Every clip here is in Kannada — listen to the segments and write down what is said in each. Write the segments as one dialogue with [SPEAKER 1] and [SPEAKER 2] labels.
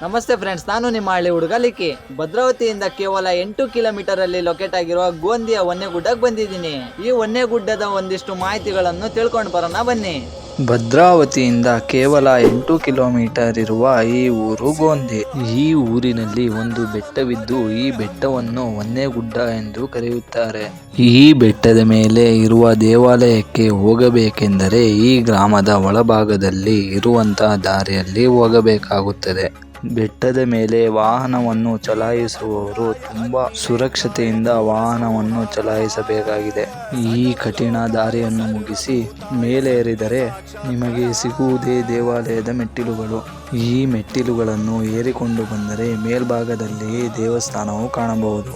[SPEAKER 1] ನಮಸ್ತೆ ಫ್ರೆಂಡ್ಸ್, ನಾನು ನಿಮ್ಮ ಹಳ್ಳಿ ಹುಡುಗ ಲಿಕ್ಕಿ. ಭದ್ರಾವತಿಯಿಂದ ಕೇವಲ 8 ಕಿಲೋಮೀಟರ್ ಅಲ್ಲಿ ಲೊಕೇಟ್ ಆಗಿರುವ ಗೋಂದಿಯ ಹೊನ್ನೆಗುಡ್ಡಕ್ಕೆ ಬಂದಿದ್ದೀನಿ. ಈ ಹೊನ್ನೆಗುಡ್ಡದ ಒಂದಿಷ್ಟು ಮಾಹಿತಿಗಳನ್ನು ತಿಳ್ಕೊಂಡು ಬರೋಣ ಬನ್ನಿ.
[SPEAKER 2] ಭದ್ರಾವತಿಯಿಂದ ಕೇವಲ 8 ಕಿಲೋಮೀಟರ್ ಇರುವ ಈ ಊರು ಗೋಂದಿ. ಈ ಊರಿನಲ್ಲಿ ಒಂದು ಬೆಟ್ಟವಿದ್ದು ಈ ಬೆಟ್ಟವನ್ನು ಹೊನ್ನೆಗುಡ್ಡ ಎಂದು ಕರೆಯುತ್ತಾರೆ. ಈ ಬೆಟ್ಟದ ಮೇಲೆ ಇರುವ ದೇವಾಲಯಕ್ಕೆ ಹೋಗಬೇಕೆಂದರೆ ಈ ಗ್ರಾಮದ ಒಳಭಾಗದಲ್ಲಿ ಇರುವಂತಹ ದಾರಿಯಲ್ಲಿ ಹೋಗಬೇಕಾಗುತ್ತದೆ. ಬೆಟ್ಟದ ಮೇಲೆ ವಾಹನವನ್ನು ಚಲಾಯಿಸುವವರು ತುಂಬಾ ಸುರಕ್ಷತೆಯಿಂದ ವಾಹನವನ್ನು ಚಲಾಯಿಸಬೇಕಾಗಿದೆ. ಈ ಕಠಿಣ ದಾರಿಯನ್ನು ಮುಗಿಸಿ ಮೇಲೆ ಏರಿದರೆ ನಿಮಗೆ ಸಿಗುವುದೇ ದೇವಾಲಯದ ಮೆಟ್ಟಿಲುಗಳು. ಈ ಮೆಟ್ಟಿಲುಗಳನ್ನು ಏರಿಕೊಂಡು ಬಂದರೆ ಮೇಲ್ಭಾಗದಲ್ಲಿ ದೇವಸ್ಥಾನವು ಕಾಣಬಹುದು.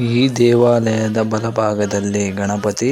[SPEAKER 2] ಈ ದೇವಾಲಯದ ಬಲಭಾಗದಲ್ಲಿ ಗಣಪತಿ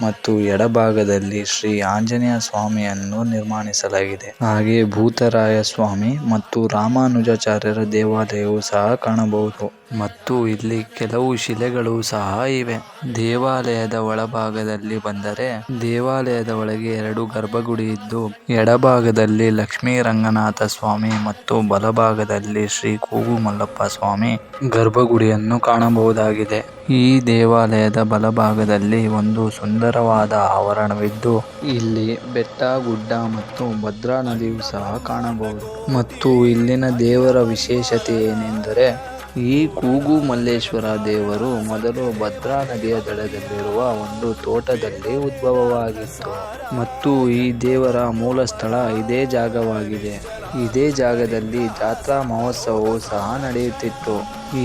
[SPEAKER 2] ಮತ್ತು ಎಡಭಾಗದಲ್ಲಿ ಶ್ರೀ ಆಂಜನೇಯ ಸ್ವಾಮಿಯನ್ನು ನಿರ್ಮಾಣಿಸಲಾಗಿದೆ. ಹಾಗೆ ಭೂತರಾಯ ಸ್ವಾಮಿ ಮತ್ತು ರಾಮಾನುಜಾಚಾರ್ಯರ ದೇವಾಲಯವು ಸಹ ಕಾಣಬಹುದು ಮತ್ತು ಇಲ್ಲಿ ಕೆಲವು ಶಿಲೆಗಳು ಸಹ ಇವೆ. ದೇವಾಲಯದ ಒಳಭಾಗದಲ್ಲಿ ಬಂದರೆ ದೇವಾಲಯದ ಒಳಗೆ 2 ಗರ್ಭಗುಡಿ ಇದ್ದು ಎಡಭಾಗದಲ್ಲಿ ಲಕ್ಷ್ಮೀ ರಂಗನಾಥ ಸ್ವಾಮಿ ಮತ್ತು ಬಲಭಾಗದಲ್ಲಿ ಶ್ರೀ ಕೂಗು ಮಲ್ಲಪ್ಪ ಸ್ವಾಮಿ ಗರ್ಭಗುಡಿಯನ್ನು ಕಾಣಬಹುದಾಗಿದೆ. ಈ ದೇವಾಲಯದ ಬಲಭಾಗದಲ್ಲಿ ಒಂದು ಸುಂದರವಾದ ಆವರಣವಿದ್ದು ಇಲ್ಲಿ ಬೆಟ್ಟ, ಗುಡ್ಡ ಮತ್ತು ಭದ್ರಾ ನದಿಯು ಸಹ ಕಾಣಬಹುದು. ಮತ್ತು ಇಲ್ಲಿನ ದೇವರ ವಿಶೇಷತೆ ಏನೆಂದರೆ ಈ ಕೂಗು ಮಲ್ಲೇಶ್ವರ ದೇವರು ಮೊದಲು ಭದ್ರಾ ನದಿಯ ದಡದಲ್ಲಿರುವ ಒಂದು ತೋಟದಲ್ಲಿ ಉದ್ಭವವಾಗಿತ್ತು ಮತ್ತು ಈ ದೇವರ ಮೂಲ ಸ್ಥಳ ಇದೇ ಜಾಗವಾಗಿದೆ. ಇದೇ ಜಾಗದಲ್ಲಿ ಜಾತ್ರಾ ಮಹೋತ್ಸವವು ಸಹ ನಡೆಯುತ್ತಿತ್ತು.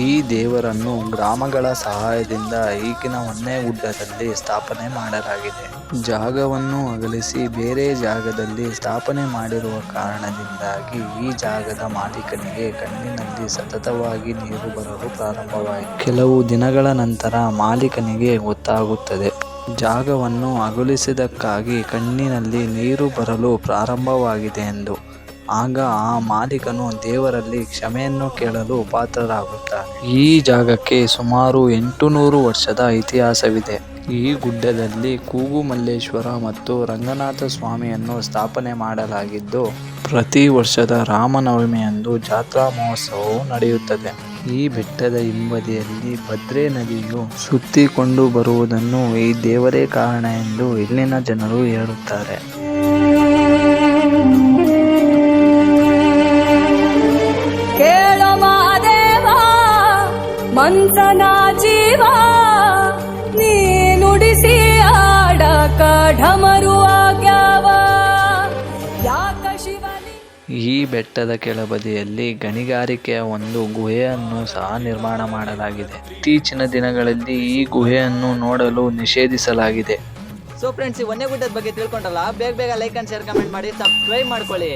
[SPEAKER 2] ಈ ದೇವರನ್ನು ಗ್ರಾಮಗಳ ಸಹಾಯದಿಂದ ಈಗಿನ ಹೊನ್ನೆಗುಡ್ಡದಲ್ಲಿ ಸ್ಥಾಪನೆ ಮಾಡಲಾಗಿದೆ. ಜಾಗವನ್ನು ಅಗಲಿಸಿ ಬೇರೆ ಜಾಗದಲ್ಲಿ ಸ್ಥಾಪನೆ ಮಾಡಿರುವ ಕಾರಣದಿಂದಾಗಿ ಈ ಜಾಗದ ಮಾಲೀಕನಿಗೆ ಕಣ್ಣಿನಲ್ಲಿ ಸತತವಾಗಿ ನೀರು ಬರಲು ಪ್ರಾರಂಭವಾಯಿತು. ಕೆಲವು ದಿನಗಳ ನಂತರ ಮಾಲೀಕನಿಗೆ ಗೊತ್ತಾಗುತ್ತದೆ ಜಾಗವನ್ನು ಅಗಲಿಸಿದ್ದಕ್ಕಾಗಿ ಕಣ್ಣಿನಲ್ಲಿ ನೀರು ಬರಲು ಪ್ರಾರಂಭವಾಗಿದೆ ಎಂದು. ಆಗ ಆ ಮಾಲೀಕನು ದೇವರಲ್ಲಿ ಕ್ಷಮೆಯನ್ನು ಕೇಳಲು ಪಾತ್ರರಾಗುತ್ತಾನೆ. ಈ ಜಾಗಕ್ಕೆ ಸುಮಾರು 800 ವರ್ಷದ ಇತಿಹಾಸವಿದೆ. ಈ ಗುಡ್ಡದಲ್ಲಿ ಕೂಗು ಮಲ್ಲೇಶ್ವರ ಮತ್ತು ರಂಗನಾಥ ಸ್ವಾಮಿಯನ್ನು ಸ್ಥಾಪನೆ ಮಾಡಲಾಗಿದ್ದು ಪ್ರತಿ ವರ್ಷದ ರಾಮನವಮಿಯಂದು ಜಾತ್ರಾ ಮಹೋತ್ಸವವು ನಡೆಯುತ್ತದೆ. ಈ ಬೆಟ್ಟದ ಹಿಂಬದಿಯಲ್ಲಿ ಭದ್ರಾ ನದಿಯು ಸುತ್ತಿಕೊಂಡು ಬರುವುದನ್ನು ಈ ದೇವರೇ ಕಾರಣ ಎಂದು ಇಲ್ಲಿನ ಜನರು ಹೇಳುತ್ತಾರೆ.
[SPEAKER 3] ಮಂಥನ ಜೀವ ನೀ ನುಡಿಸಿ ಆಡಕ ಢಮರುವಾಗ್ಯಾವ ಯಾಕ ಶಿವನಿ.
[SPEAKER 2] ಈ ಬೆಟ್ಟದ ಕೆಳಬದಿಯಲ್ಲಿ ಗಣಿಗಾರಿಕೆಯ ಒಂದು ಗುಹೆಯನ್ನು ಸಹ ನಿರ್ಮಾಣ ಮಾಡಲಾಗಿದೆ. ಇತ್ತೀಚಿನ ದಿನಗಳಲ್ಲಿ ಈ ಗುಹೆಯನ್ನು ನೋಡಲು ನಿಷೇಧಿಸಲಾಗಿದೆ.
[SPEAKER 1] ಸೊ ಫ್ರೆಂಡ್ಸ್, ಈ ಹೊನ್ನೆಗುಡ್ಡದ ಬಗ್ಗೆ ತಿಳ್ಕೊಂಡಲ್ಲ, ಬೇಗ ಲೈಕ್ ಅಂಡ್ ಶೇರ್ ಕಮೆಂಟ್ ಮಾಡಿ, ಸಬ್ಸ್ಕ್ರೈಬ್ ಮಾಡ್ಕೊಳ್ಳಿ.